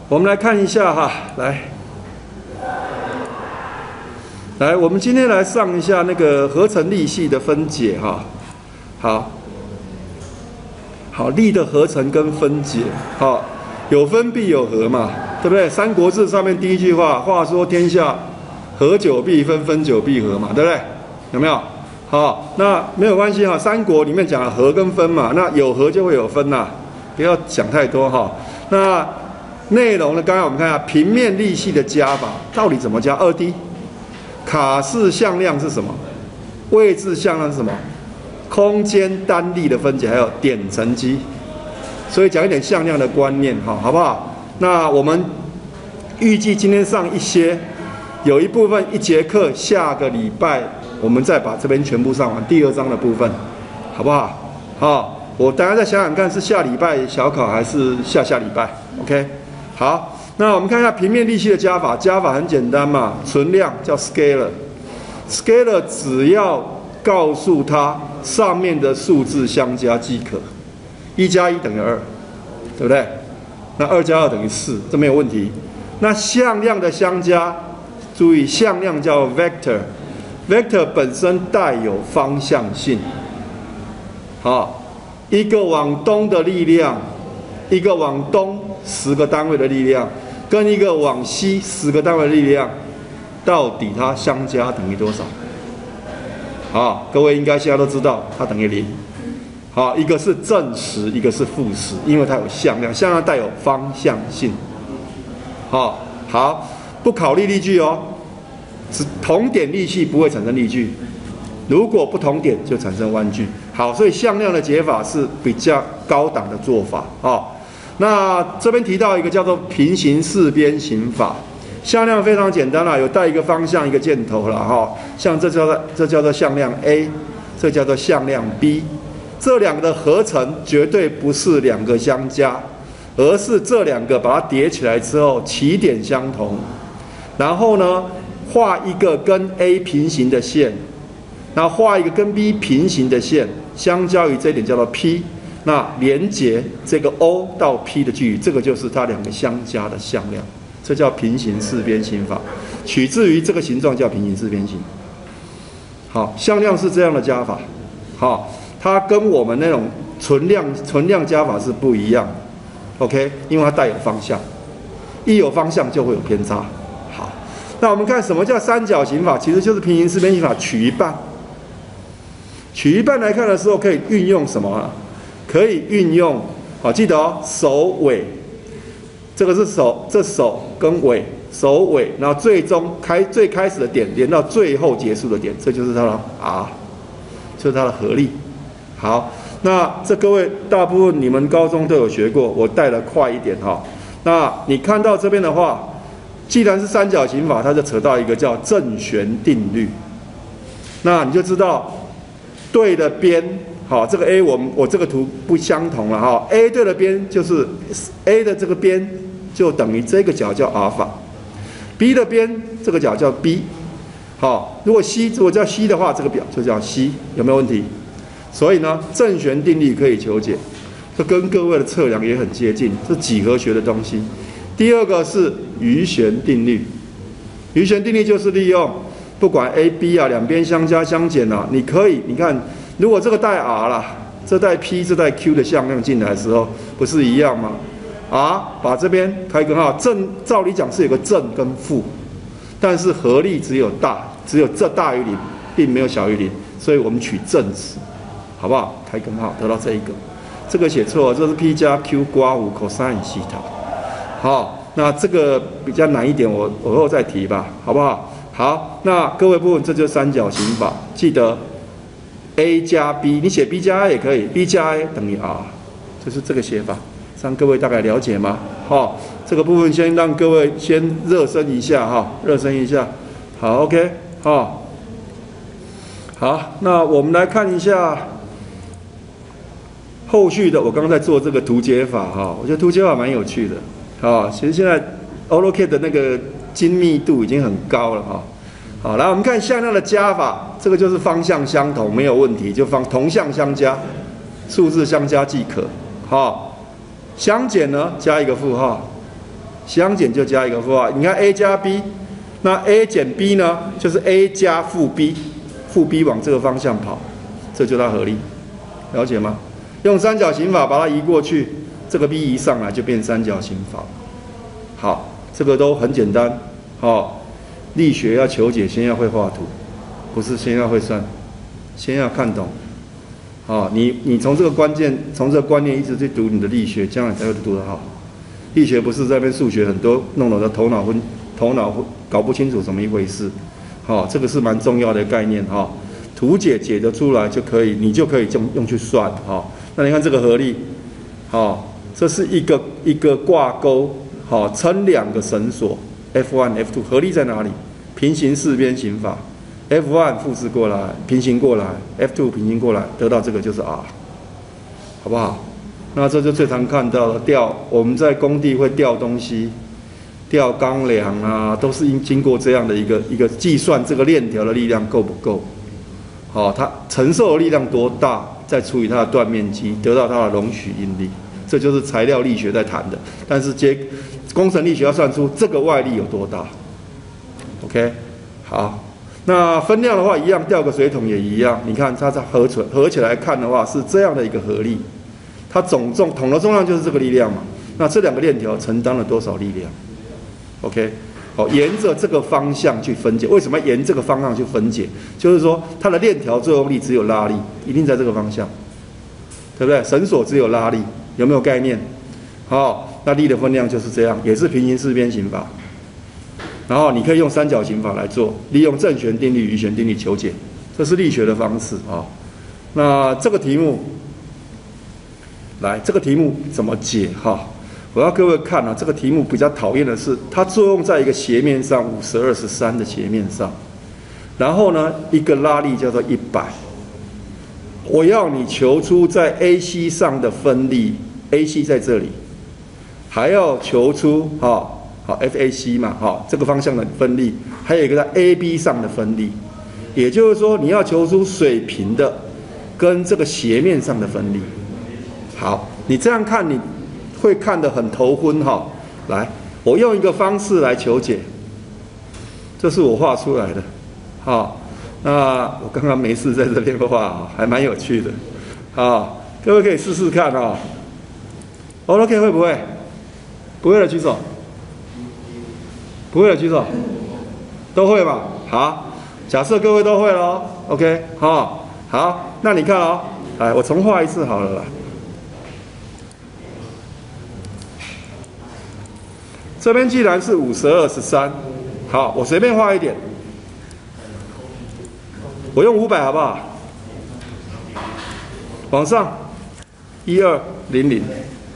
我们来看一下哈，来，我们今天来上一下那个合成力系的分解哈。好，力的合成跟分解，好，有分必有合嘛，对不对？《三国志》上面第一句话，话说天下合久必分，分久必合嘛，对不对？有没有？好，那没有关系哈，《三国》里面讲了合跟分嘛，那有合就会有分呐，不要想太多哈。那内容呢？刚才我们看一下平面力系的加法，到底怎么加？2D。卡式向量是什么？位置向量是什么？空间单力的分解，还有点乘积。所以讲一点向量的观念，好不好？那我们预计今天上一些，有一部分1节课，下个礼拜我们再把这边全部上完第2章的部分，好不好？好，我大家再想想看，是下礼拜小考还是下礼拜 ？OK， 好。那我们看一下平面力系的加法，加法很简单嘛，存量叫 scalar，scalar 只要告诉它上面的数字相加即可，1加1等于2，对不对？那2加2等于4，这没有问题。那向量的相加，注意向量叫 vector，vector 本身带有方向性。好，一个往东的力量，一个往东10个单位的力量。跟一个往西10个单位的力量，到底它相加等于多少？好，各位应该现在都知道，它等于0。好，一个是正10，一个是负10，因为它有向量，向量带有方向性。好，不考虑力矩哦，同点力系不会产生力矩，如果不同点就产生弯矩。好，所以向量的解法是比较高档的做法啊。那这边提到一个叫做平行四边形法，向量非常简单啦，有带一个方向一个箭头啦哈，像这叫做向量 A， 这叫做向量 B， 这两个的合成绝对不是2个相加，而是这2个把它叠起来之后起点相同，然后呢画一个跟 A 平行的线，然后画一个跟 B 平行的线，相交于这一点叫做 P。那连接这个 O 到 P 的距离，这个就是它2个相加的向量，这叫平行四边形法，取自于这个形状叫平行四边形。好，向量是这样的加法，好，它跟我们那种存量加法是不一样 ，OK， 因为它带有方向，一有方向就会有偏差。好，那我们看什么叫三角形法，其实就是平行四边形法取一半。取一半来看的时候，可以运用什么啊？可以运用，好，记得哦，首尾，这个是这首跟尾，首尾，然后最开始的点连到最后结束的点，这就是它的 R， 就是它的合力。好，那这各位大部分你们高中都有学过，我带的快一点哈。那你看到这边的话，既然是三角形法，它就扯到一个叫正弦定律，那你就知道对的边。好，这个 A 我这个图不相同了哈。A 对的边就是 A 的这个边就等于这个角叫阿尔法 ，B 的边这个角叫 B。好，如果叫 C 的话，这个表就叫 C， 有没有问题？所以呢，正弦定律可以求解，这跟各位的测量也很接近，是几何学的东西。第二个是余弦定律，余弦定律就是利用不管 A、B 啊两边相加相减啊，你看。如果这个带 R 啦，这带 P， 这带 Q 的向量进来的时候，不是一样吗 ？R 把这边开根号，正照理讲是有个正跟负，但是合力只有这大于0，并没有小于0，所以我们取正值，好不好？开根号得到这一个，这个写错，这是 P 加 Q 刮5 cosine 西塔。好，那这个比较难一点，我以后再提吧，好不好？好，那各位部分这就是三角形法，记得。A 加 B， 你写 B 加 A 也可以 ，B 加 A 等于 R， 就是这个写法，让各位大概了解吗？好，这个部分先让各位先热身一下哈，热身一下。好 ，OK， 好，那我们来看一下后续的。我刚刚在做这个图解法哈，我觉得图解法蛮有趣的啊。其实现在 AutoCAD 的那个精密度已经很高了哈。好，来我们看向量的加法，这个就是方向相同没有问题，就同向相加，数字相加即可。好，相减呢加一个负号，相减就加一个负号。你看 a 加 b， 那 a 减 b 呢，就是 a 加负 b， 负 b 往这个方向跑，这就它合力，了解吗？用三角形法把它移过去，这个 b 移上来就变三角形法。好，这个都很简单。好，力学要求解，先要会画图，不是先要会算，先要看懂。啊，你从这个关键，从这个观念一直去读你的力学，将来才会读得好。力学不是在那边数学很多，弄得头脑搞不清楚怎么一回事。好，这个是蛮重要的概念哈。图解解得出来就可以，你就可以用去算哈。那你看这个合力，好，这是一个挂钩，好，撑两个绳索 F1、F2， 合力在哪里？平行四边形法。F1 复制过来，平行过来 ，F2 平行过来，得到这个就是 R， 好不好？那这就最常看到的我们在工地会吊东西，吊钢梁啊，都是经过这样的一个计算，这个链条的力量够不够？好，它承受的力量多大，再除以它的断面积，得到它的容许应力，这就是材料力学在谈的。但是工程力学要算出这个外力有多大。OK， 好。那分量的话一样，吊个水桶也一样。你看它合起来看的话是这样的一个合力，它桶的重量就是这个力量嘛。那这两个链条承担了多少力量 ？OK， 好，沿着这个方向去分解。为什么沿这个方向去分解？就是说它的链条作用力只有拉力，一定在这个方向，对不对？绳索只有拉力，有没有概念？好，那力的分量就是这样，也是平行四边形法。然后你可以用三角形法来做，利用正弦定律、余弦定律求解，这是力学的方式啊。那这个题目，这个题目怎么解哈？我要各位看啊，这个题目比较讨厌的是，它作用在一个斜面上50/23的斜面上，然后呢，一个拉力叫做100，我要你求出在 AC 上的分力 ，AC 在这里，还要求出好 FAC 嘛，好，这个方向的分力，还有一个在 AB 上的分力，也就是说你要求出水平的跟这个斜面上的分力。好，你这样看你会看得很头昏哈。来，我用一个方式来求解，这是我画出来的。好，那我刚刚没事在这边画，还蛮有趣的。好，各位可以试试看啊。OK 会不会？不会的举手。不会的举手，都会嘛？好，假设各位都会咯 ，OK， 好，那你看哦，来，我重画一次好了啦。这边既然是50/23，好，我随便画一点，我用500好不好？往上，1200，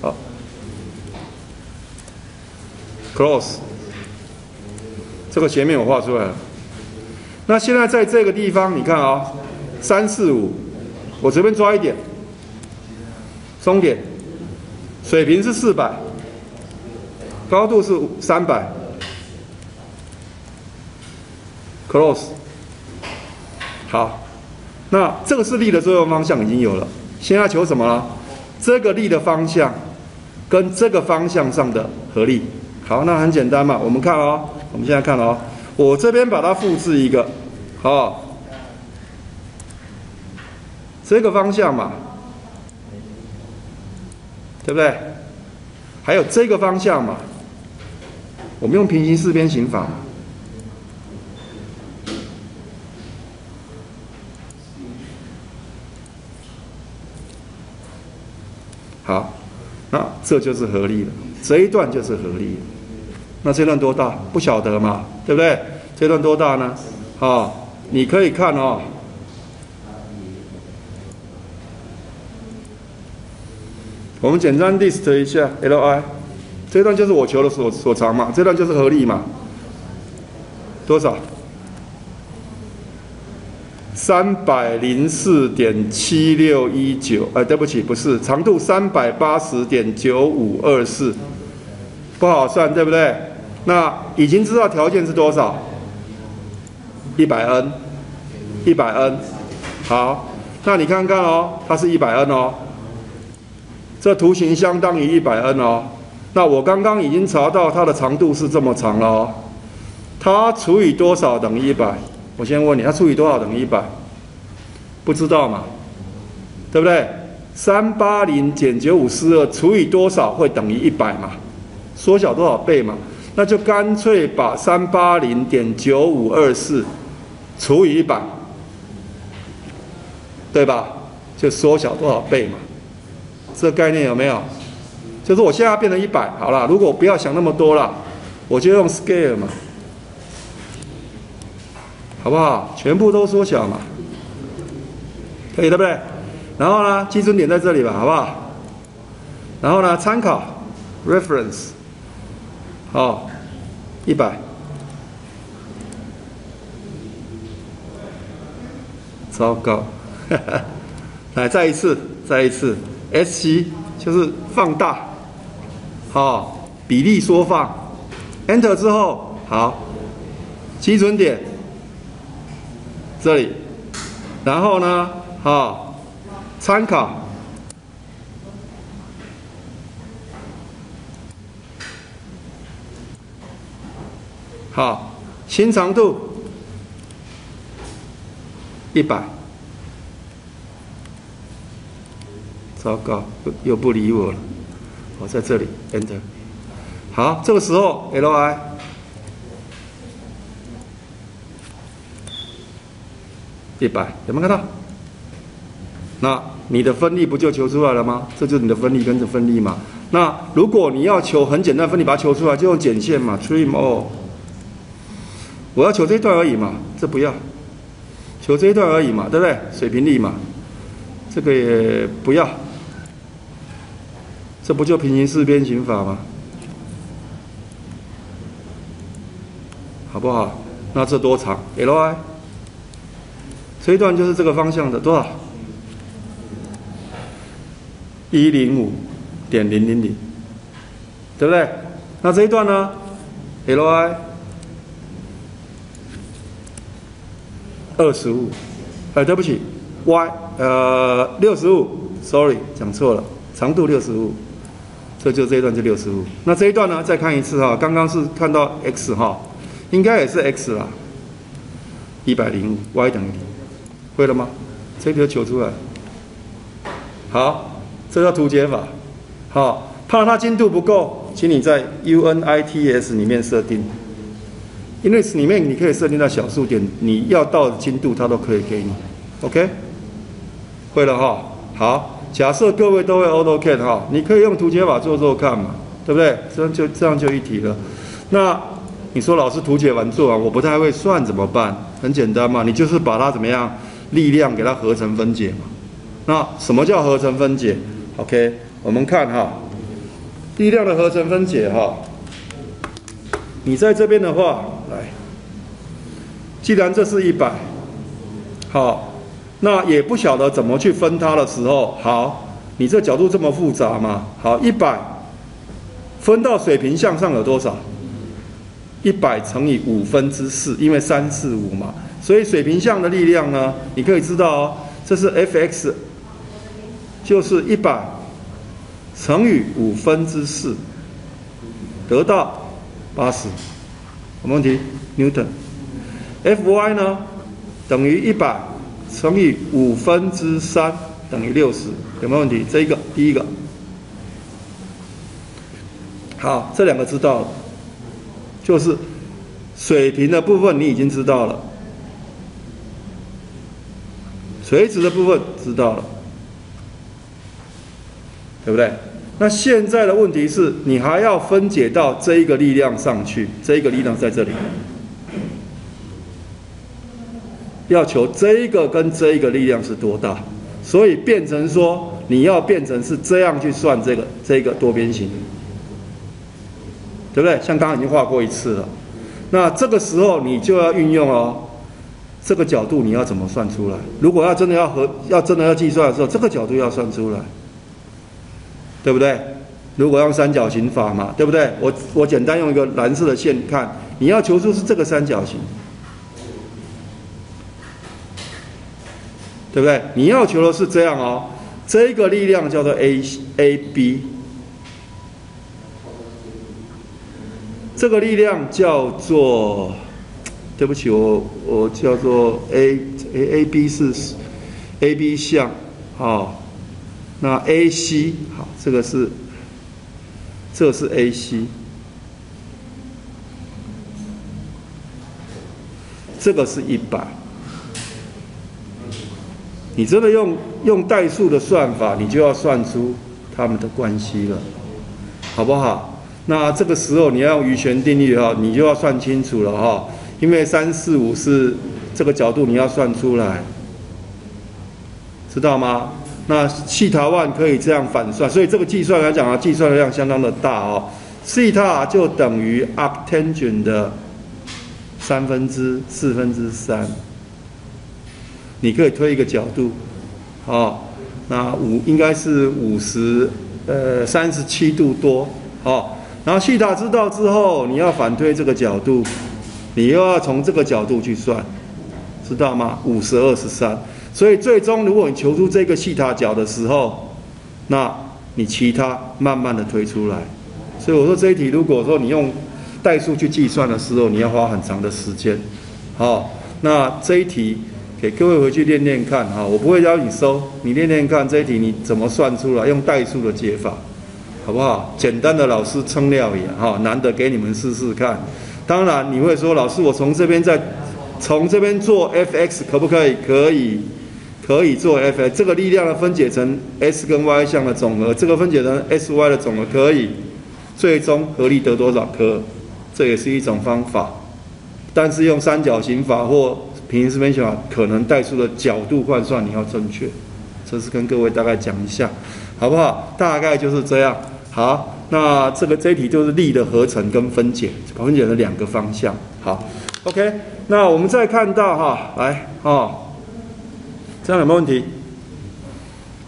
好 ，close。这个斜面我画出来了。那现在在这个地方，你看啊，345，我随便抓一点，松点，水平是400，高度是300，close。好，那这个是力的作用方向已经有了，现在求什么了？这个力的方向跟这个方向上的合力。好，那很简单嘛，我们看哦。我们现在看哦，我这边把它复制一个，好，这个方向嘛，对不对？还有这个方向嘛，我们用平行四边形法嘛。好，那这就是合力了，这一段就是合力了。那这段多大？不晓得嘛，对不对？这段多大呢？你可以看哦，我们简单 list 一下 Li， 这段就是我求的所长嘛，这段就是合力嘛，多少？304.7619，对不起，不是，长度380.9524，不好算，对不对？那已经知道条件是多少？100N，100N。好，那你看看哦，它是100N哦，这图形相当于100N哦。那我刚刚已经查到它的长度是这么长了哦，它除以多少等于100？我先问你，它除以多少等于100？不知道嘛？对不对？380减9542除以多少会等于100嘛？缩小多少倍嘛？那就干脆把380点9524除以100，对吧？就缩小多少倍嘛？这个概念有没有？就是我现在变成100，好了，如果不要想那么多了，我就用 scale 嘛，好不好？全部都缩小嘛，可以对不对？然后呢，基准点在这里吧，好不好？然后呢，参考 reference， 好，100，糟糕，来再一次，SC 就是放大，好，比例缩放 ，Enter 之后，好，基准点这里，然后呢，好。参考，好，新长度100，糟糕，又不理我了，我在这里 Enter， 好，这个时候 LI 100，有没有看到？那你的分力不就求出来了吗？这就是你的分力跟着分力嘛。那如果你要求很简单的分力把它求出来，就用剪线嘛 ，trim all。我要求这一段而已嘛，这不要，求这一段而已嘛，对不对？水平力嘛，这个也不要，这不就平行四边形法吗？好不好？那这多长 ？Li 这一段就是这个方向的多少？105.000，对不对？那这一段呢 ？Li 25，对不起 ，Y 65，sorry 讲错了，长度65，这就这一段就65。那这一段呢？再看一次哈，刚刚是看到 x 哈，应该也是 x 啦，105，y 等于0，会了吗？这个求出来，好。这叫图解法，好，怕它精度不够，请你在 UNITS 里面设定 ，Units 里面你可以设定到小数点，你要到的精度它都可以给你 ，OK？ 会了哈，好，假设各位都会 AutoCAD 哈，你可以用图解法做做看嘛，对不对？这样就一题了。那你说老师图解完做完，我不太会算怎么办？很简单嘛，你就是把它怎么样，力量给它合成分解嘛。那什么叫合成分解？ OK， 我们看哈，力量的合成分解哈，你在这边的话，来，既然这是100，好，那也不晓得怎么去分它的时候，好，你这角度这么复杂嘛，好，100分到水平向上有多少？100乘以4/5，因为345嘛，所以水平向的力量呢，你可以知道哦，这是 Fx。 就是100乘以4/5，得到80，有没问题 ？Newton。Fy 呢等于100乘以3/5等于60，有没有问题？这一个第一个。好，这两个知道了，就是水平的部分你已经知道了，垂直的部分知道了。 对不对？那现在的问题是你还要分解到这一个力量上去，这一个力量在这里，要求这一个跟这一个力量是多大，所以变成说你要变成是这样去算这个多边形，对不对？像刚刚已经画过一次了，那这个时候你就要运用哦，这个角度你要怎么算出来？如果要真的要计算的时候，这个角度要算出来。 对不对？如果用三角形法嘛，对不对？我简单用一个蓝色的线看，你要求出是这个三角形，对不对？你要求的是这样哦，这个力量叫做 AB，这个力量叫做，对不起，我叫做 AB 是 AB 项，好，那 AC 好，这是 AC， 这个是100。你真的用代数的算法，你就要算出它们的关系了，好不好？那这个时候你要用余弦定律哈，你就要算清楚了哈，因为3、4、5是这个角度你要算出来，知道吗？那西塔1可以这样反算，所以这个计算来讲啊，计算的量相当的大哦。西塔就等于 arctangent 的3/4/3。你可以推一个角度，哦，那应该是37度多，哦，然后西塔知道之后，你要反推这个角度，你又要从这个角度去算，知道吗？50/23，所以最终如果你求出这个西塔角的时候，那你其他慢慢的推出来。所以我说这一题，如果说你用代数去计算的时候，你要花很长的时间，好，那这一题。给各位回去练练看哈，我不会要你收，你练练看这一题你怎么算出来，用代数的解法，好不好？简单的老师称料也哈，难得给你们试试看。当然你会说，老师我从这边做 fx 可不可以？可以做 fx， 这个力量的分解成 s 跟 y 项的总和，这个分解成 sy 的总和可以，最终合力得多少？可，这也是一种方法，但是用三角形法或平行四边形法，可能代数的角度换算你要正确，这是跟各位大概讲一下，好不好？大概就是这样。好，那这一题就是力的合成跟分解，分解的2个方向。好 ，OK， 那我们再看到哈，来哦，这样有没有问题？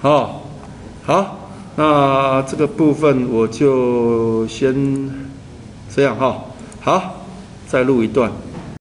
好，那这个部分我就先这样哈。好，再录一段。